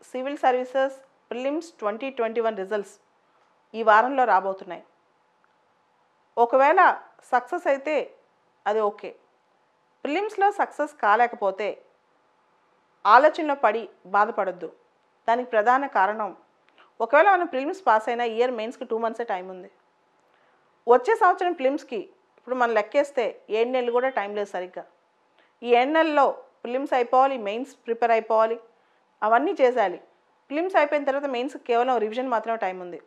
Civil services prelims 2021 results ఈ వారంలో రాబోతున్నాయి. ఒకవేళ సక్సెస్ అయితే అది ఓకే. ప్రిలిమ్స్లో సక్సెస్ కాలేకపోతే ఆలోచనలో పడి బాధపడొద్దు. దానికి ప్రధాన కారణం, ఒకవేళ మనం ప్రిలిమ్స్ పాస్ అయినా ఇయర్ మెయిన్స్కి 2 మంత్సే టైం ఉంది. వచ్చే సంవత్సరం ప్రిలిమ్స్కి ఇప్పుడు మనం లెక్కేస్తే 7 నెలలు కూడా టైం లేదు సరిగ్గా. ఈ 7 నెలల్లో ప్రిలిమ్స్ అయిపోవాలి, మెయిన్స్ ప్రిపేర్ అయిపోవాలి, అవన్నీ చేసేయాలి. ప్రిలిమ్స్ అయిపోయిన తర్వాత మెయిన్స్కి కేవలం రివిజన్ మాత్రమే టైం ఉంది.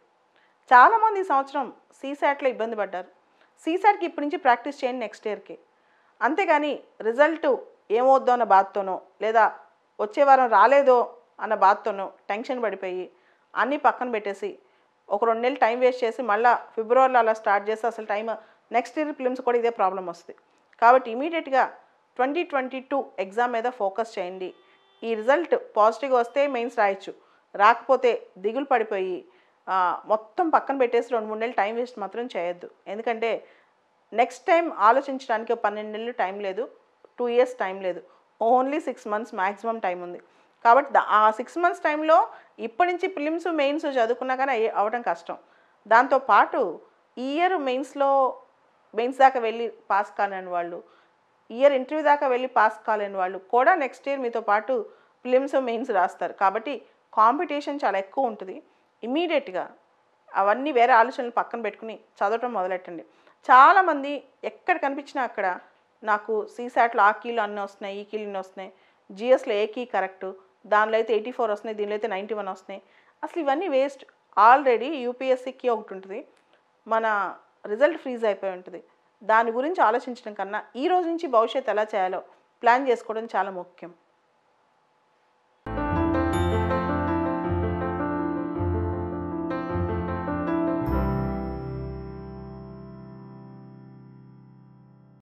చాలామంది ఈ సంవత్సరం సీసాట్లో ఇబ్బంది పడ్డారు. సీసాట్కి ఇప్పటి నుంచి ప్రాక్టీస్ చేయండి నెక్స్ట్ ఇయర్కి. అంతేగాని రిజల్ట్ ఏమవుద్దో అన్న బాధతోనో లేదా వచ్చే వారం రాలేదో అన్న బాధతోనో టెన్షన్ పడిపోయి అన్నీ పక్కన పెట్టేసి ఒక 2 నెలలు టైం వేస్ట్ చేసి మళ్ళీ ఫిబ్రవరిలో అలా స్టార్ట్ చేస్తే అసలు టైం నెక్స్ట్ ఇయర్ ప్రిలిమ్స్ కూడా ఇదే ప్రాబ్లం వస్తుంది. కాబట్టి ఇమీడియట్గా 2022 ఎగ్జామ్ మీద ఫోకస్ చేయండి. ఈ రిజల్ట్ పాజిటివ్గా వస్తే మెయిన్స్ రాయొచ్చు, రాకపోతే దిగులు పడిపోయి మొత్తం పక్కన పెట్టేసి 2-3 నెలలు టైం వేస్ట్ మాత్రం చేయొద్దు. ఎందుకంటే నెక్స్ట్ టైం ఆలోచించడానికి 12 నెలలు టైం లేదు, 2 ఇయర్స్ టైం లేదు, ఓన్లీ 6 మంత్స్ మ్యాక్సిమం టైం ఉంది. కాబట్టి ఆ 6 మంత్స్ టైంలో ఇప్పటి నుంచి ప్రిలిమ్స్ మెయిన్స్ చదువుకున్నా కానీ అవ్వడం కష్టం. దాంతోపాటు ఈ ఇయర్ మెయిన్స్ దాకా వెళ్ళి పాస్ కాలేని వాళ్ళు, ఇయర్ ఇంటర్వ్యూ దాకా వెళ్ళి పాస్ కాలేని వాళ్ళు కూడా నెక్స్ట్ ఇయర్ మీతో పాటు ప్రిలిమ్స్ మెయిన్స్ రాస్తారు. కాబట్టి కాంపిటీషన్ చాలా ఎక్కువ ఉంటుంది. ఇమీడియట్గా అవన్నీ వేరే ఆలోచనలు పక్కన పెట్టుకుని చదవటం మొదలెట్టండి. చాలామంది ఎక్కడ కనిపించినా అక్కడ నాకు సీసాట్లో ఆ కీలు అన్నీ వస్తున్నాయి, ఈ కీలు ఇన్ని వస్తున్నాయి, జిఎస్లో ఏ కీ కరెక్టు, దానిలో అయితే 84 వస్తున్నాయి, దీనిలో అయితే 91 వస్తున్నాయి. అసలు ఇవన్నీ వేస్ట్. ఆల్రెడీ యూపీఎస్సీకి ఒకటి ఉంటుంది, మన రిజల్ట్ ఫ్రీజ్ అయిపోయి ఉంటుంది. దాని గురించి ఆలోచించడం కన్నా ఈ రోజు నుంచి భవిష్యత్తు ఎలా చేయాలో ప్లాన్ చేసుకోవడం చాలా ముఖ్యం.